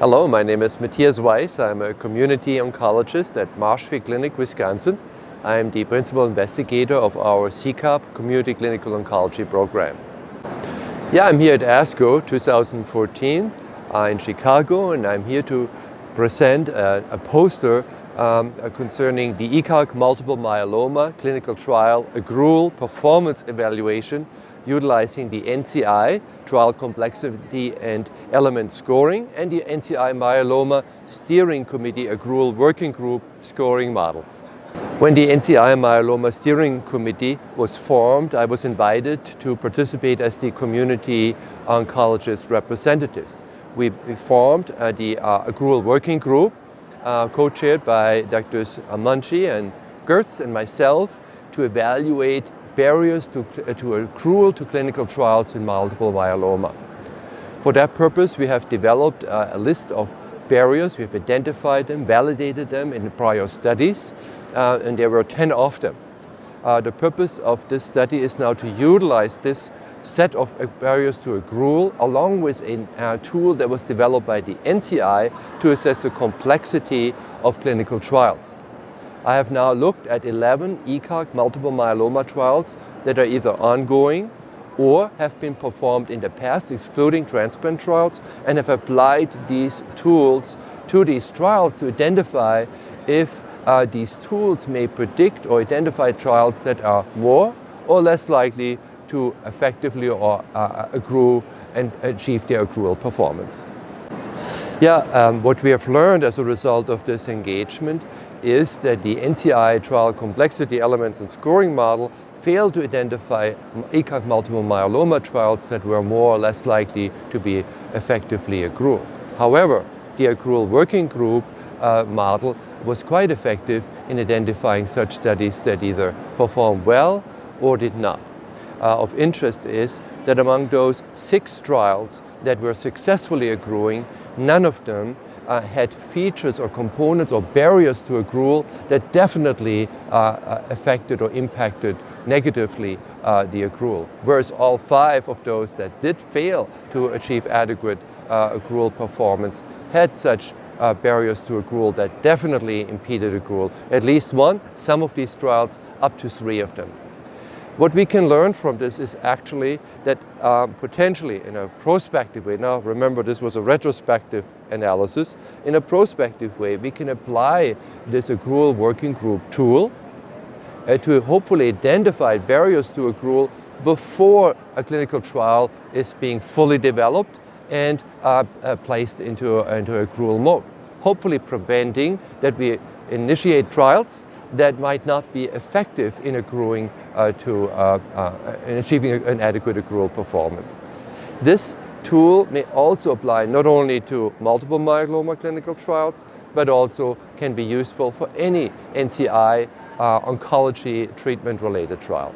Hello, my name is Matthias Weiss. I'm a community oncologist at Marshfield Clinic, Wisconsin. I'm the principal investigator of our CCAP Community Clinical Oncology program. Yeah, I'm here at ASCO 2014 in Chicago, and I'm here to present a poster concerning the ECOG multiple myeloma clinical trial accrual performance evaluation utilizing the NCI trial complexity and element scoring and the NCI myeloma steering committee accrual working group scoring models. When the NCI myeloma steering committee was formed, I was invited to participate as the community oncologist representatives. We formed the accrual working group co-chaired by Drs. Munshi and Gertz and myself to evaluate barriers to accrual to clinical trials in multiple myeloma. For that purpose, we have developed a list of barriers. We have identified them, validated them in prior studies, and there were 10 of them. The purpose of this study is now to utilize this set of barriers to accrual along with a tool that was developed by the NCI to assess the complexity of clinical trials. I have now looked at 11 ECOG multiple myeloma trials that are either ongoing or have been performed in the past, excluding transplant trials, and have applied these tools to these trials to identify if these tools may predict or identify trials that are more or less likely to effectively accrue and achieve their accrual performance. What we have learned as a result of this engagement is that the NCI trial complexity elements and scoring model failed to identify ECOG multiple myeloma trials that were more or less likely to be effectively accrual. However, the accrual working group model was quite effective in identifying such studies that either performed well or did not. Of interest is that among those 6 trials that were successfully accruing, none of them had features or components or barriers to accrual that definitely affected or impacted negatively the accrual. Whereas all 5 of those that did fail to achieve adequate accrual performance had such barriers to accrual that definitely impeded accrual. At least one, some of these trials, up to 3 of them. What we can learn from this is actually that potentially in a prospective way, now remember this was a retrospective analysis, in a prospective way we can apply this accrual working group tool to hopefully identify barriers to accrual before a clinical trial is being fully developed and placed into accrual mode, hopefully preventing that we initiate trials that might not be effective in accruing in achieving an adequate accrual performance. This tool may also apply not only to multiple myeloma clinical trials, but also can be useful for any NCI oncology treatment-related trial.